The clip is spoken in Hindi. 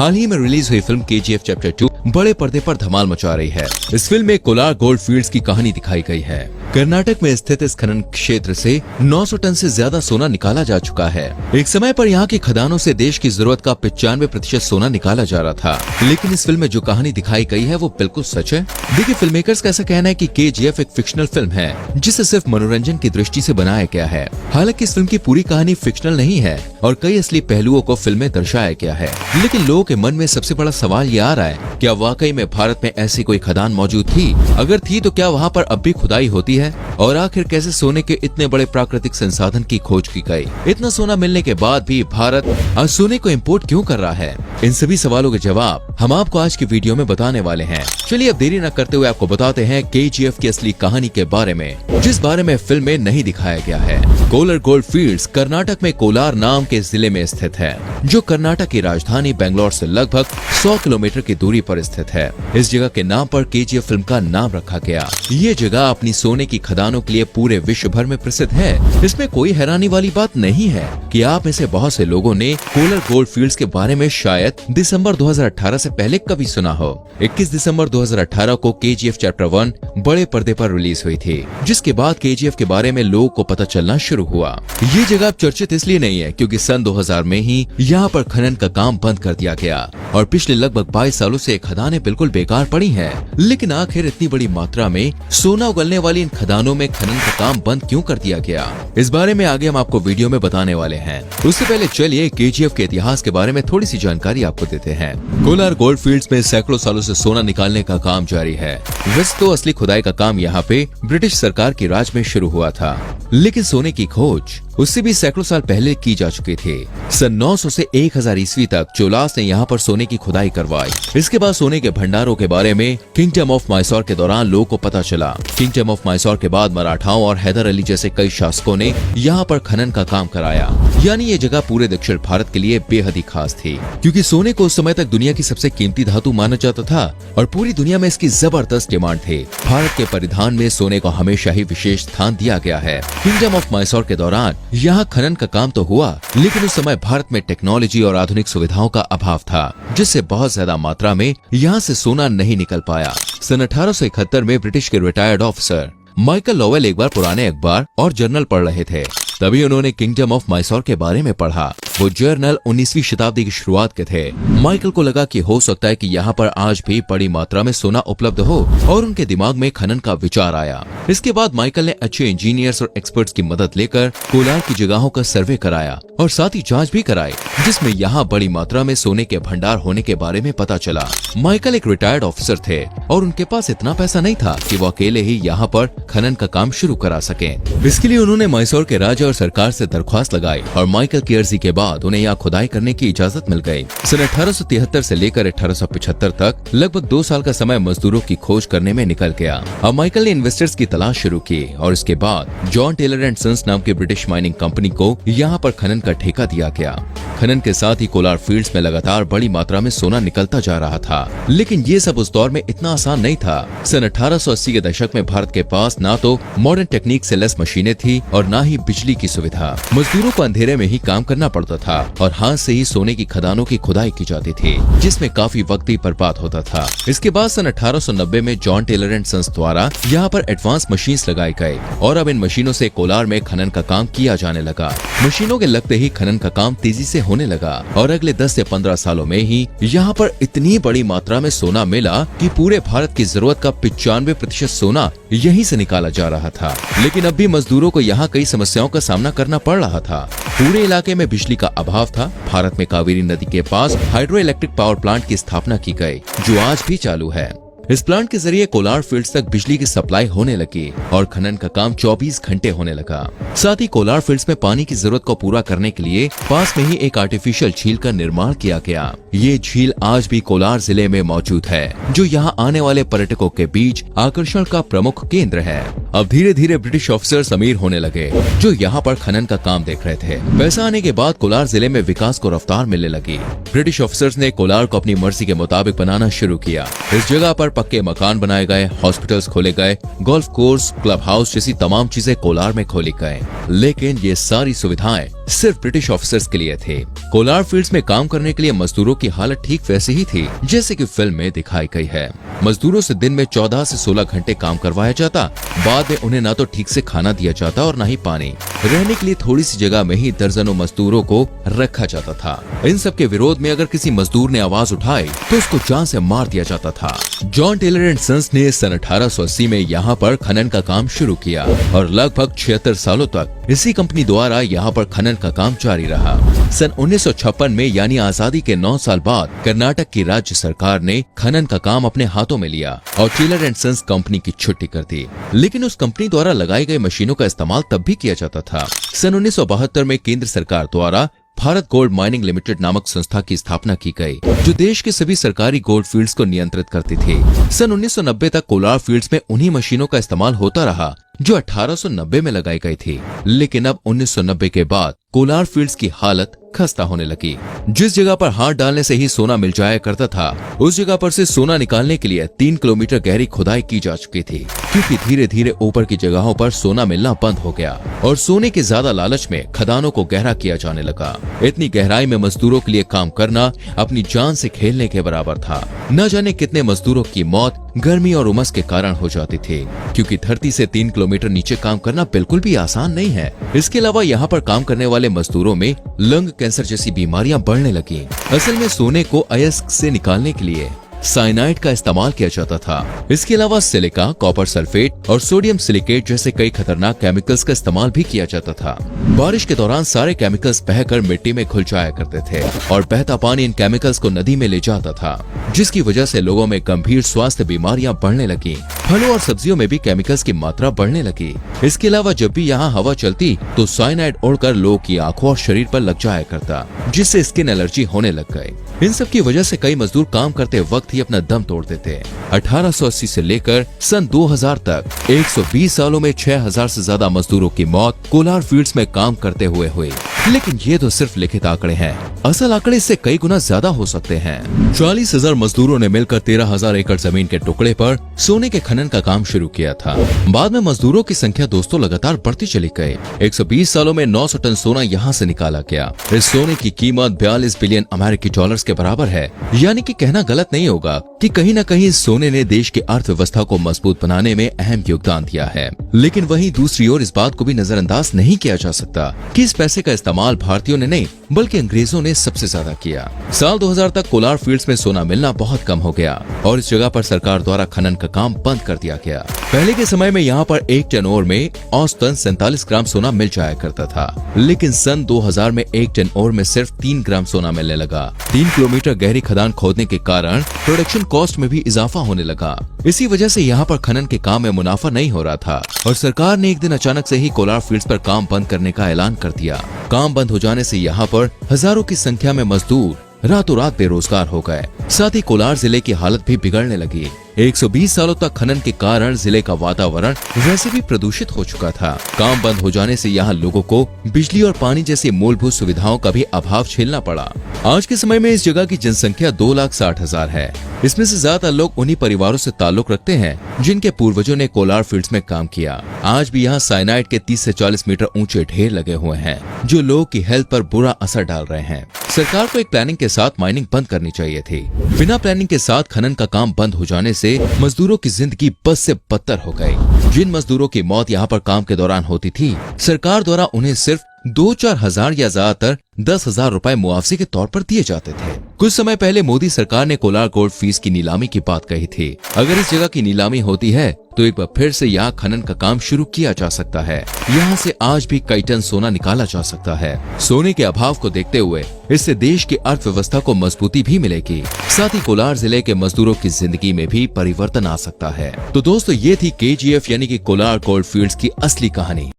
हाल ही में रिलीज हुई फिल्म KGF चैप्टर 2 बड़े पर्दे पर धमाल मचा रही है। इस फिल्म में कोलार गोल्ड फील्ड्स की कहानी दिखाई गई है। कर्नाटक में स्थित इस खनन क्षेत्र से 900 टन से ज्यादा सोना निकाला जा चुका है। एक समय पर यहाँ की खदानों से देश की जरूरत का 95% सोना निकाला जा रहा था, लेकिन इस फिल्म में जो कहानी दिखाई गई है वो बिल्कुल सच है। देखिए, फिल्म मेकर्स का ऐसा कहना है कि KGF एक फिक्शनल फिल्म है जिसे सिर्फ मनोरंजन की दृष्टि से बनाया गया है। हालांकि इस फिल्म की पूरी कहानी फिक्शनल नहीं है और कई असली पहलुओं को फिल्म में दर्शाया गया है। लेकिन लोगों के मन में सबसे बड़ा सवाल ये आ रहा है, क्या वाकई में भारत में ऐसी कोई खदान मौजूद थी? अगर थी तो क्या वहाँ पर अब भी खुदाई होती है? और आखिर कैसे सोने के इतने बड़े प्राकृतिक संसाधन की खोज की गई? इतना सोना मिलने के बाद भी भारत आज सोने को इम्पोर्ट क्यों कर रहा है? इन सभी सवालों के जवाब हम आपको आज की वीडियो में बताने वाले हैं। चलिए अब देरी न करते हुए आपको बताते हैं KGF की असली कहानी के बारे में, जिस बारे में फिल्म में नहीं दिखाया गया है। कोलार गोल्ड फील्ड्स कर्नाटक में कोलार नाम के जिले में स्थित है, जो कर्नाटक की राजधानी बेंगलोर से लगभग 100 किलोमीटर की दूरी पर स्थित है। इस जगह के नाम पर KGF फिल्म का नाम रखा गया। ये जगह अपनी सोने की खदानों के लिए पूरे विश्व भर में प्रसिद्ध है। इसमें कोई हैरानी वाली बात नहीं है कि आप में से बहुत से लोगों ने कोलार गोल्ड फील्ड्स के बारे में शायद दिसंबर 2018 से पहले कभी सुना हो। 21 दिसंबर 2018 को KGF चैप्टर 1 बड़े पर्दे पर रिलीज हुई थी, जिसके बाद KGF के बारे में लोगों को पता चलना शुरू हुआ। ये जगह अब चर्चित इसलिए नहीं है क्योंकि सन 2000 में ही यहाँ पर खनन का काम बंद कर दिया गया और पिछले लगभग 22 सालों से खदानें बिल्कुल बेकार पड़ी हैं। लेकिन आखिर इतनी बड़ी मात्रा में सोना उगलने वाली इन खदानों में खनन का काम बंद क्यों कर दिया गया? इस बारे में आगे हम आपको वीडियो में बताने वाले हैं। उससे पहले चलिए KGF के इतिहास के बारे में थोड़ी सी जानकारी आपको देते हैं। कोलार गोल्ड फील्ड्स में सैकड़ों सालों से सोना निकालने का काम जारी है। वैसे तो असली खुदाई का काम यहाँ पे ब्रिटिश सरकार के राज में शुरू हुआ था, लेकिन सोने की खोज उससे भी सैकड़ों साल पहले की जा चुकी थी। सन 900 से 1000 ईस्वी तक चोलास ने यहाँ पर सोने की खुदाई करवाई। इसके बाद सोने के भंडारों के बारे में किंगडम ऑफ मैसूर के दौरान लोगों को पता चला। किंगडम ऑफ मैसूर के बाद मराठाओं और हैदर अली जैसे कई शासकों ने यहाँ पर खनन का काम कराया। यानी ये जगह पूरे दक्षिण भारत के लिए बेहद ही खास थी, क्योंकि सोने को उस समय तक दुनिया की सबसे कीमती धातु माना जाता था और पूरी दुनिया में इसकी जबरदस्त डिमांड थी। भारत के परिधान में सोने को हमेशा ही विशेष स्थान दिया गया है। किंगडम ऑफ मैसूर के दौरान यहाँ खनन का काम तो हुआ, लेकिन उस समय भारत में टेक्नोलॉजी और आधुनिक सुविधाओं का अभाव था, जिससे बहुत ज्यादा मात्रा में यहाँ से सोना नहीं निकल पाया। सन 1871 में ब्रिटिश के रिटायर्ड ऑफिसर माइकल लोवेल एक बार पुराने अखबार और जर्नल पढ़ रहे थे। तभी उन्होंने किंगडम ऑफ मैसूर के बारे में पढ़ा। वो जर्नल 19वीं शताब्दी की शुरुआत के थे। माइकल को लगा कि हो सकता है कि यहाँ पर आज भी बड़ी मात्रा में सोना उपलब्ध हो, और उनके दिमाग में खनन का विचार आया। इसके बाद माइकल ने अच्छे इंजीनियर्स और एक्सपर्ट्स की मदद लेकर कोलार की जगहों का सर्वे कराया और साथ ही जांच भी कराई, जिसमें यहाँ बड़ी मात्रा में सोने के भंडार होने के बारे में पता चला। माइकल एक रिटायर्ड ऑफिसर थे और उनके पास इतना पैसा नहीं था कि वो अकेले ही यहाँ पर खनन का काम शुरू करा सके। इसके लिए उन्होंने मैसूर के राजा और सरकार से दरख्वास्त लगाई और माइकल की अर्जी के बाद उन्हें यहाँ खुदाई करने की इजाजत मिल गई। सन 1873 से लेकर 1875 तक लगभग 2 साल का समय मजदूरों की खोज करने में निकल गया। अब माइकल ने इन्वेस्टर्स की तलाश शुरू की और इसके बाद जॉन टेलर एंड सन्स नाम की ब्रिटिश माइनिंग कंपनी को यहाँ पर खनन का ठेका दिया गया। खनन के साथ ही कोलार फील्ड्स में लगातार बड़ी मात्रा में सोना निकलता जा रहा था, लेकिन ये सब उस दौर में इतना आसान नहीं था। सन 1880 के दशक में भारत के पास ना तो मॉडर्न टेक्निक से लैस मशीनें थी और ना ही बिजली की सुविधा। मजदूरों को अंधेरे में ही काम करना पड़ता था और हाथ से ही सोने की खदानों की खुदाई की जाती थी, जिसमें काफी वक्त भी बर्बाद होता था। इसके बाद सन 1890 में जॉन टेलर एंड सन्स द्वारा यहाँ पर एडवांस मशीन्स लगाई गई और अब इन मशीनों से कोलार में खनन का काम किया जाने लगा। मशीनों के लगते ही खनन का काम तेजी से होने लगा और अगले 10 से 15 सालों में ही यहाँ पर इतनी बड़ी मात्रा में सोना मिला कि पूरे भारत की जरूरत का 95% सोना यहीं से निकाला जा रहा था। लेकिन अब भी मजदूरों को यहाँ कई समस्याओं का सामना करना पड़ रहा था। पूरे इलाके में बिजली का अभाव था। भारत में कावेरी नदी के पास हाइड्रो इलेक्ट्रिक पावर प्लांट की स्थापना की गई, जो आज भी चालू है। इस प्लांट के जरिए कोलार फील्ड्स तक बिजली की सप्लाई होने लगी और खनन का काम 24 घंटे होने लगा। साथ ही कोलार फील्ड्स में पानी की जरूरत को पूरा करने के लिए पास में ही एक आर्टिफिशियल झील का निर्माण किया गया। ये झील आज भी कोलार जिले में मौजूद है, जो यहाँ आने वाले पर्यटकों के बीच आकर्षण का प्रमुख केंद्र है। अब धीरे धीरे ब्रिटिश ऑफिसर्स अमीर होने लगे जो यहाँ पर खनन का काम देख रहे थे। पैसा आने के बाद कोलार जिले में विकास को रफ्तार मिलने लगी। ब्रिटिश ऑफिसर्स ने कोलार को अपनी मर्जी के मुताबिक बनाना शुरू किया। इस जगह पर पक्के मकान बनाए गए, हॉस्पिटल्स खोले गए, गोल्फ कोर्स, क्लब हाउस जैसी तमाम चीजें कोलार में खोली गए। लेकिन ये सारी सुविधाएं सिर्फ ब्रिटिश ऑफिसर्स के लिए थे। कोलार फील्ड्स में काम करने के लिए मजदूरों की हालत ठीक वैसी ही थी जैसे कि फिल्म में दिखाई गई है। मजदूरों से दिन में 14 से 16 घंटे काम करवाया जाता। बाद में उन्हें ना तो ठीक से खाना दिया जाता और ना ही पानी। रहने के लिए थोड़ी सी जगह में ही दर्जनों मजदूरों को रखा जाता था। इन सब के विरोध में अगर किसी मजदूर ने आवाज उठाई तो उसको जान से मार दिया जाता था। जॉन टेलर एंड सन्स ने सन 1880 में यहाँ पर खनन का काम शुरू किया और लगभग 76 सालों तक इसी कंपनी द्वारा यहाँ पर खनन का काम जारी रहा। सन 1956 में यानी आजादी के 9 साल बाद कर्नाटक की राज्य सरकार ने खनन का काम अपने हाथों में लिया और टेलर एंड सन्स कंपनी की छुट्टी कर दी। लेकिन उस कंपनी द्वारा लगाई गई मशीनों का इस्तेमाल तब भी किया जाता था। सन 1972 में केंद्र सरकार द्वारा भारत गोल्ड माइनिंग लिमिटेड नामक संस्था की स्थापना की गई जो देश के सभी सरकारी गोल्ड फील्ड्स को नियंत्रित करती थी। सन 1990 तक कोलार फील्ड्स में उन्हीं मशीनों का इस्तेमाल होता रहा जो 1890 में लगाई गई थी। लेकिन अब 1990 के बाद कोलार फील्ड्स की हालत खस्ता होने लगी। जिस जगह पर हाथ डालने से ही सोना मिल जाया करता था उस जगह पर से सोना निकालने के लिए 3 किलोमीटर गहरी खुदाई की जा चुकी थी, क्योंकि धीरे धीरे ऊपर की जगहों पर सोना मिलना बंद हो गया और सोने के ज्यादा लालच में खदानों को गहरा किया जाने लगा। इतनी गहराई में मजदूरों के लिए काम करना अपनी जान से खेलने के बराबर था। न जाने कितने मजदूरों की मौत गर्मी और उमस के कारण हो जाती थी, क्योंकि धरती से 3 किलोमीटर नीचे काम करना बिल्कुल भी आसान नहीं है। इसके अलावा यहाँ पर काम करने वाले मजदूरों में लंग कैंसर जैसी बीमारियां बढ़ने लगी। असल में सोने को अयस्क से निकालने के लिए साइनाइड का इस्तेमाल किया जाता था। इसके अलावा सिलिका, कॉपर सल्फेट और सोडियम सिलिकेट जैसे कई खतरनाक केमिकल्स का इस्तेमाल भी किया जाता था। बारिश के दौरान सारे केमिकल्स बहकर मिट्टी में घुल जाया करते थे और बहता पानी इन केमिकल्स को नदी में ले जाता था, जिसकी वजह से लोगों में गंभीर स्वास्थ्य बीमारियां बढ़ने लगी। फलों और सब्जियों में भी केमिकल्स की मात्रा बढ़ने लगी। इसके अलावा जब भी यहाँ हवा चलती तो साइनाइड उड़कर लोगों की आंखों और शरीर पर लग जाया करता, जिससे स्किन एलर्जी होने लग गई। इन सब की वजह से कई मजदूर काम करते वक्त ही अपना दम तोड़ते थे। 1880 से लेकर सन 2000 तक 120 सालों में 6000 से ज्यादा मजदूरों की मौत कोलार फील्ड्स में काम करते हुए हुई। लेकिन ये तो सिर्फ लिखित आंकड़े हैं, असल आंकड़े इससे कई गुना ज्यादा हो सकते हैं। 40,000 मजदूरों ने मिलकर 13,000 एकड़ जमीन के टुकड़े पर सोने के खनन का काम शुरू किया था। बाद में मजदूरों की संख्या दोस्तों लगातार बढ़ती चली गई। 120 सालों में 900 टन सोना यहाँ से निकाला गया। इस सोने की कीमत 42 बिलियन अमेरिकी डॉलर्स के बराबर है। यानी कि कहना गलत नहीं होगा कि कहीं न कहीं सोने ने देश की अर्थव्यवस्था को मजबूत बनाने में अहम योगदान दिया है। लेकिन वहीं दूसरी ओर इस बात को भी नजरअंदाज नहीं किया जा सकता कि इस पैसे का इस्तेमाल भारतीयों ने नहीं बल्कि अंग्रेजों ने सबसे ज्यादा किया। साल 2000 तक कोलार फील्ड्स में सोना मिलना बहुत कम हो गया और इस जगह पर सरकार द्वारा खनन का काम बंद कर दिया गया। पहले के समय में यहाँ पर 1 टन ओर में औसतन 47 ग्राम सोना मिल जाया करता था, लेकिन सन 2000 में 1 टन ओर में सिर्फ 3 ग्राम सोना मिलने लगा। 3 किलोमीटर गहरी खदान खोदने के कारण प्रोडक्शन कॉस्ट में भी इजाफा होने लगा। इसी वजह से यहाँ पर खनन के काम में मुनाफा नहीं हो रहा था और सरकार ने एक दिन अचानक से ही कोलार फील्ड्स पर काम बंद करने का ऐलान कर दिया। काम बंद हो जाने से यहाँ पर हजारों की संख्या में मजदूर रातों रात बेरोजगार हो गए। साथ ही कोलार जिले की हालत भी बिगड़ने लगी। 120 सालों तक खनन के कारण जिले का वातावरण वैसे भी प्रदूषित हो चुका था। काम बंद हो जाने से यहाँ लोगों को बिजली और पानी जैसी मूलभूत सुविधाओं का भी अभाव झेलना पड़ा। आज के समय में इस जगह की जनसंख्या 2,60,000 है। इसमें से ज्यादा लोग उन्हीं परिवारों से ताल्लुक रखते हैं जिनके पूर्वजों ने कोलार फील्ड्स में काम किया। आज भी यहाँ साइनाइड के 30 से 40 मीटर ऊंचे ढेर लगे हुए हैं जो लोगों की हेल्थ पर बुरा असर डाल रहे हैं। सरकार को एक प्लानिंग के साथ माइनिंग बंद करनी चाहिए थी। बिना प्लानिंग के साथ खनन का काम बंद हो जाने से मजदूरों की जिंदगी बस से बदतर हो गई। जिन मजदूरों की मौत यहाँ पर काम के दौरान होती थी, सरकार द्वारा उन्हें सिर्फ 2-4 हजार या ज्यादातर 10,000 रुपए मुआवजे के तौर पर दिए जाते थे। कुछ समय पहले मोदी सरकार ने कोलार गोल्ड फील्ड्स की नीलामी की बात कही थी। अगर इस जगह की नीलामी होती है तो एक बार फिर से यहाँ खनन का काम शुरू किया जा सकता है। यहाँ से आज भी कई टन सोना निकाला जा सकता है। सोने के अभाव को देखते हुए इससे देश की अर्थव्यवस्था को मजबूती भी मिलेगी। साथ ही कोलार जिले के मजदूरों की जिंदगी में भी परिवर्तन आ सकता है। तो दोस्तों, ये थी KGF यानी कि कोलार गोल्ड फील्ड्स की असली कहानी।